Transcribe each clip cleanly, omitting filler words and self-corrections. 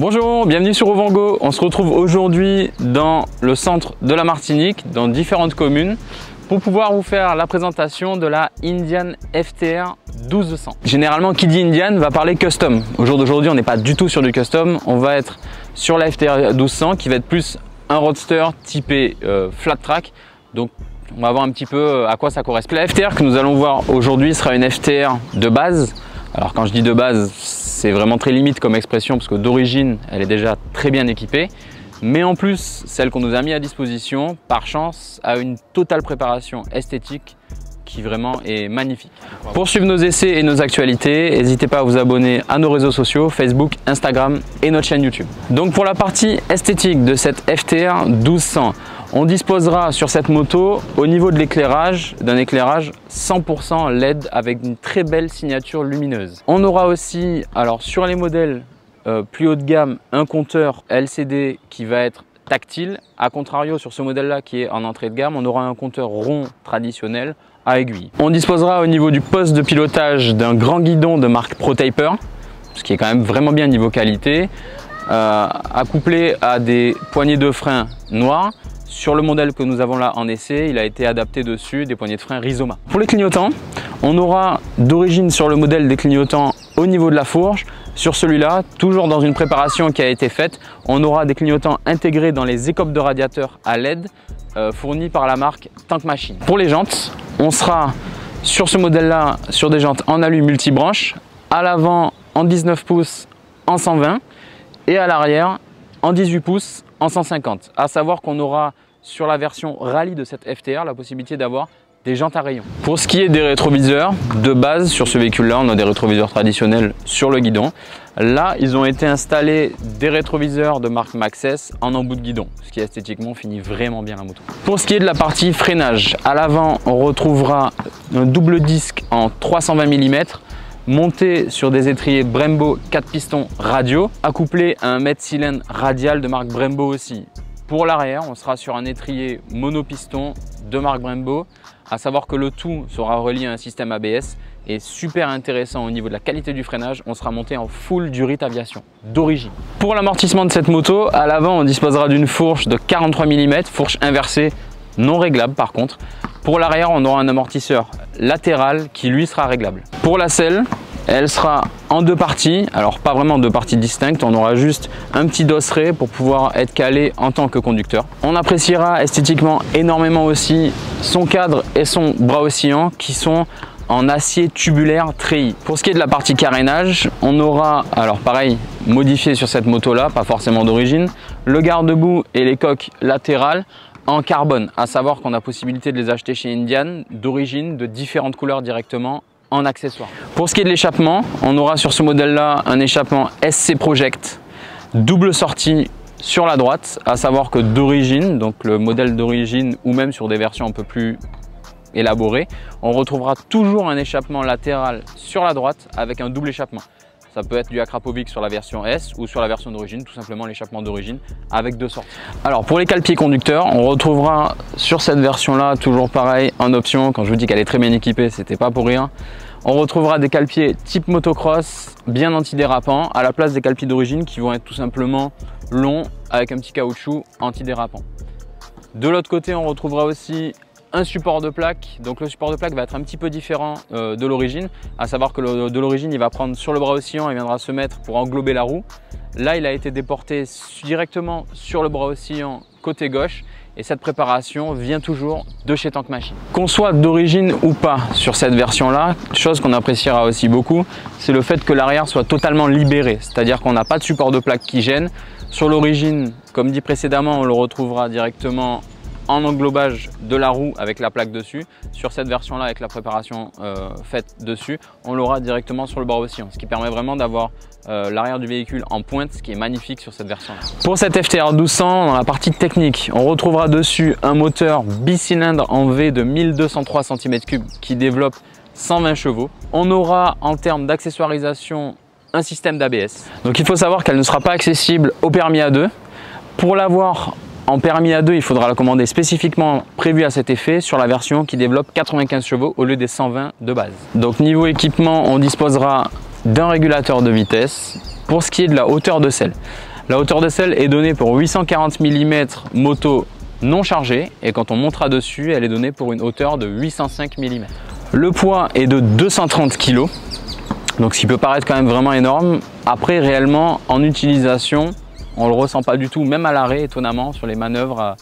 Bonjour, bienvenue sur Ovango. On se retrouve aujourd'hui dans le centre de la Martinique, dans différentes communes, pour pouvoir vous faire la présentation de la Indian FTR 1200. Généralement, qui dit Indian va parler custom. Au jour d'aujourd'hui, on n'est pas du tout sur du custom. On va être sur la FTR 1200 qui va être plus un roadster typé flat track. Donc, on va voir un petit peu à quoi ça correspond. La FTR que nous allons voir aujourd'hui sera une FTR de base. Alors quand je dis de base, c'est vraiment très limite comme expression parce que d'origine, elle est déjà très bien équipée. Mais en plus, celle qu'on nous a mis à disposition, par chance, a une totale préparation esthétique qui vraiment est magnifique. Pour suivre nos essais et nos actualités, n'hésitez pas à vous abonner à nos réseaux sociaux, Facebook, Instagram et notre chaîne YouTube. Donc pour la partie esthétique de cette FTR 1200, on disposera sur cette moto au niveau de l'éclairage, d'un éclairage 100% LED avec une très belle signature lumineuse. On aura aussi, alors sur les modèles plus haut de gamme, un compteur LCD qui va être tactile. A contrario, sur ce modèle-là qui est en entrée de gamme, on aura un compteur rond traditionnel à aiguille. On disposera au niveau du poste de pilotage d'un grand guidon de marque ProTaper, ce qui est quand même vraiment bien niveau qualité, accouplé à des poignées de frein noires. Sur le modèle que nous avons là en essai, il a été adapté dessus des poignées de frein Rizoma. Pour les clignotants, on aura d'origine sur le modèle des clignotants au niveau de la fourche. Sur celui-là, toujours dans une préparation qui a été faite, on aura des clignotants intégrés dans les écopes de radiateurs à LED fournis par la marque Tank Machine. Pour les jantes, on sera sur ce modèle-là sur des jantes en alu multibranche, à l'avant en 19 pouces en 120 et à l'arrière en 18 pouces en 150. À savoir qu'on aura sur la version rallye de cette FTR la possibilité d'avoir des jantes à rayons. Pour ce qui est des rétroviseurs, de base sur ce véhicule-là, on a des rétroviseurs traditionnels sur le guidon. Là, ils ont été installés des rétroviseurs de marque Maxxis en embout de guidon, ce qui esthétiquement finit vraiment bien la moto. Pour ce qui est de la partie freinage, à l'avant, on retrouvera un double disque en 320 mm monté sur des étriers Brembo 4 pistons radio, accouplé à un mètre cylindre radial de marque Brembo aussi. Pour l'arrière, on sera sur un étrier monopiston de marque Brembo, à savoir que le tout sera relié à un système ABS et super intéressant au niveau de la qualité du freinage, on sera monté en full Durit Aviation d'origine. Pour l'amortissement de cette moto, à l'avant on disposera d'une fourche de 43 mm, fourche inversée non réglable par contre. Pour l'arrière, on aura un amortisseur latéral qui lui sera réglable. Pour la selle, elle sera en deux parties, alors pas vraiment deux parties distinctes, on aura juste un petit dosseret pour pouvoir être calé en tant que conducteur. On appréciera esthétiquement énormément aussi son cadre et son bras oscillant qui sont en acier tubulaire treillis. Pour ce qui est de la partie carénage, on aura, alors pareil, modifié sur cette moto-là, pas forcément d'origine, le garde-boue et les coques latérales en carbone, à savoir qu'on a possibilité de les acheter chez Indian d'origine de différentes couleurs directement en accessoire. Pour ce qui est de l'échappement, on aura sur ce modèle-là un échappement SC Project, double sortie sur la droite, à savoir que d'origine, donc le modèle d'origine ou même sur des versions un peu plus élaborées, on retrouvera toujours un échappement latéral sur la droite avec un double échappement. Ça peut être du Akrapovic sur la version S ou sur la version d'origine, tout simplement l'échappement d'origine avec deux sorties. Alors pour les cale-pieds conducteurs, on retrouvera sur cette version-là, toujours pareil, en option, quand je vous dis qu'elle est très bien équipée, c'était pas pour rien. On retrouvera des cale-pieds type motocross, bien antidérapants, à la place des cale-pieds d'origine qui vont être tout simplement longs avec un petit caoutchouc antidérapant. De l'autre côté, on retrouvera aussi un support de plaque. Donc le support de plaque va être un petit peu différent de l'origine, à savoir que de l'origine il va prendre sur le bras oscillant et viendra se mettre pour englober la roue. Là il a été déporté directement sur le bras oscillant côté gauche et cette préparation vient toujours de chez Tank Machine. Qu'on soit d'origine ou pas sur cette version là, chose qu'on appréciera aussi beaucoup, c'est le fait que l'arrière soit totalement libéré, c'est-à-dire qu'on n'a pas de support de plaque qui gêne. Sur l'origine, comme dit précédemment, on le retrouvera directement en englobage de la roue avec la plaque dessus. Sur cette version là, avec la préparation faite dessus, on l'aura directement sur le bras oscillant, ce qui permet vraiment d'avoir l'arrière du véhicule en pointe, ce qui est magnifique sur cette version là. Pour cette FTR 1200, dans la partie technique, on retrouvera dessus un moteur bicylindre en V de 1203 cm3 qui développe 120 chevaux. On aura en termes d'accessoirisation un système d'ABS. Donc il faut savoir qu'elle ne sera pas accessible au permis A2. Pour l'avoir en permis A2, il faudra la commander spécifiquement prévue à cet effet sur la version qui développe 95 chevaux au lieu des 120 de base. Donc niveau équipement, on disposera d'un régulateur de vitesse. Pour ce qui est de la hauteur de selle, La hauteur de selle est donnée pour 840 mm moto non chargée et quand on montera dessus, elle est donnée pour une hauteur de 805 mm. Le poids est de 230 kg, donc ce qui peut paraître quand même vraiment énorme. Après, réellement, en utilisation, on ne le ressent pas du tout, même à l'arrêt, étonnamment, sur les manœuvres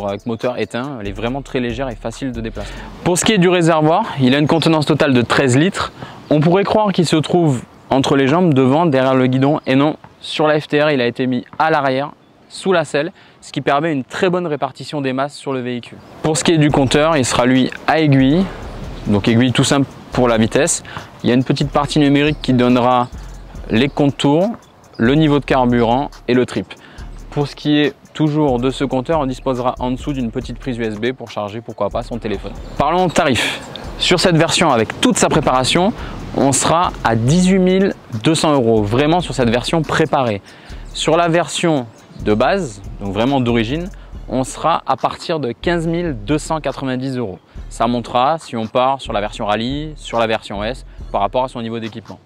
avec moteur éteint. Elle est vraiment très légère et facile de déplacer. Pour ce qui est du réservoir, il a une contenance totale de 13 litres. On pourrait croire qu'il se trouve entre les jambes, devant, derrière le guidon, et non, sur la FTR, il a été mis à l'arrière, sous la selle, ce qui permet une très bonne répartition des masses sur le véhicule. Pour ce qui est du compteur, il sera lui à aiguille, donc aiguille tout simple pour la vitesse. Il y a une petite partie numérique qui donnera les contours, le niveau de carburant et le trip. Pour ce qui est toujours de ce compteur, on disposera en dessous d'une petite prise USB pour charger, pourquoi pas, son téléphone. Parlons tarif. Sur cette version, avec toute sa préparation, on sera à 18 200 €, vraiment sur cette version préparée. Sur la version de base, donc vraiment d'origine, on sera à partir de 15 290 €. Ça montera si on part sur la version rallye, sur la version S, par rapport à son niveau d'équipement.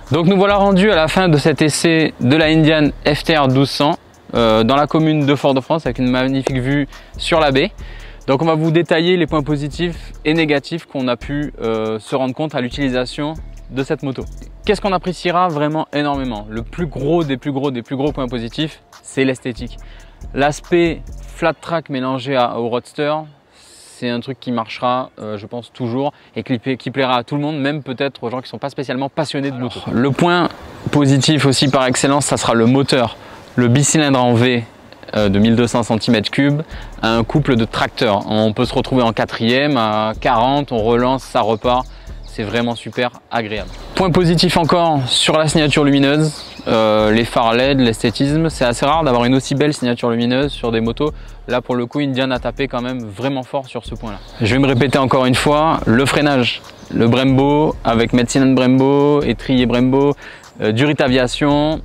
Donc nous voilà rendus à la fin de cet essai de la Indian FTR 1200 dans la commune de Fort-de-France avec une magnifique vue sur la baie. Donc on va vous détailler les points positifs et négatifs qu'on a pu se rendre compte à l'utilisation de cette moto. Qu'est-ce qu'on appréciera vraiment énormément? Le plus gros des plus gros points positifs, c'est l'esthétique. L'aspect flat track mélangé au roadster, c'est un truc qui marchera, je pense, toujours et qui plaira à tout le monde, même peut-être aux gens qui ne sont pas spécialement passionnés de moto. Le point positif aussi par excellence, ça sera le moteur. Le bicylindre en V de 1200 cm3, un couple de tracteurs. On peut se retrouver en quatrième, à 40, on relance, ça repart. C'est vraiment super agréable. Point positif encore sur la signature lumineuse, les phares LED, l'esthétisme. C'est assez rare d'avoir une aussi belle signature lumineuse sur des motos. Là pour le coup, Indian a tapé quand même vraiment fort sur ce point là. Je vais me répéter encore une fois, le freinage, le Brembo avec Metzinand Brembo, étrier Brembo, Durit Aviation.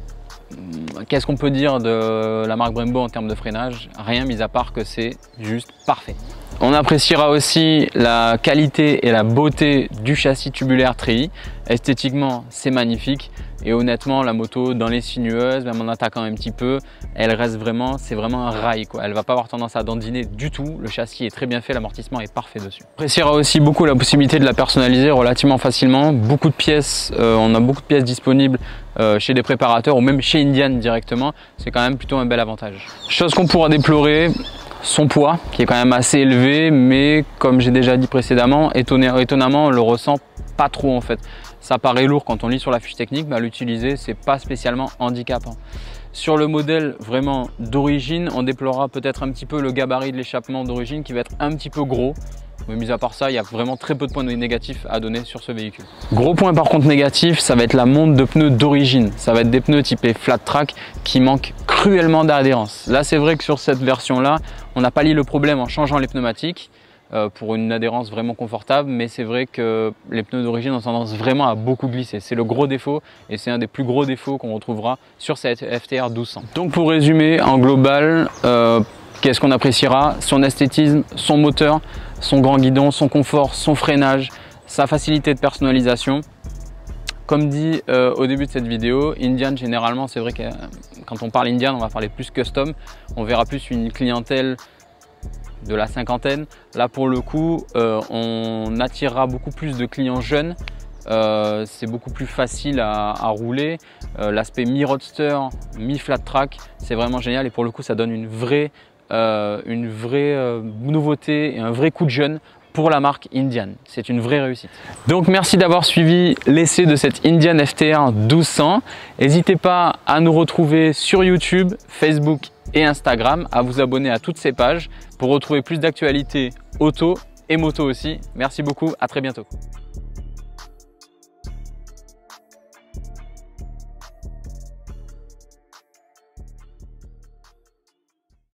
Qu'est-ce qu'on peut dire de la marque Brembo en termes de freinage? Rien mis à part que c'est juste parfait. On appréciera aussi la qualité et la beauté du châssis tubulaire treillis. Esthétiquement, c'est magnifique. Et honnêtement, la moto dans les sinueuses, même en attaquant un petit peu, elle reste vraiment, c'est vraiment un rail, quoi. Elle va pas avoir tendance à dandiner du tout. Le châssis est très bien fait, l'amortissement est parfait dessus. On appréciera aussi beaucoup la possibilité de la personnaliser relativement facilement. Beaucoup de pièces, on a beaucoup de pièces disponibles chez des préparateurs ou même chez Indian directement. C'est quand même plutôt un bel avantage. Chose qu'on pourra déplorer, son poids qui est quand même assez élevé, mais comme j'ai déjà dit précédemment, étonnamment on le ressent pas trop en fait. Ça paraît lourd quand on lit sur la fiche technique, mais à l'utiliser c'est pas spécialement handicapant. Sur le modèle vraiment d'origine, on déplorera peut-être un petit peu le gabarit de l'échappement d'origine qui va être un petit peu gros. Mais mis à part ça, il y a vraiment très peu de points négatifs à donner sur ce véhicule. Gros point par contre négatif, ça va être la monte de pneus d'origine. Ça va être des pneus typés flat track qui manquent cruellement d'adhérence. Là c'est vrai que sur cette version là, on n'a pas lié le problème en changeant les pneumatiques pour une adhérence vraiment confortable, mais c'est vrai que les pneus d'origine ont tendance vraiment à beaucoup glisser. C'est le gros défaut et c'est un des plus gros défauts qu'on retrouvera sur cette FTR 1200. Donc pour résumer en global, qu'est-ce qu'on appréciera? Son esthétisme, son moteur, son grand guidon, son confort, son freinage, sa facilité de personnalisation. Comme dit au début de cette vidéo, Indian généralement, c'est vrai que quand on parle Indian, on va parler plus custom. On verra plus une clientèle de la cinquantaine. Là pour le coup, on attirera beaucoup plus de clients jeunes. C'est beaucoup plus facile à rouler. L'aspect mi-roadster, mi-flat track, c'est vraiment génial et pour le coup, ça donne une vraie nouveauté et un vrai coup de jeune pour la marque Indian. C'est une vraie réussite. Donc merci d'avoir suivi l'essai de cette Indian FTR 1200. N'hésitez pas à nous retrouver sur YouTube, Facebook et Instagram, à vous abonner à toutes ces pages pour retrouver plus d'actualités auto et moto aussi. Merci beaucoup, à très bientôt.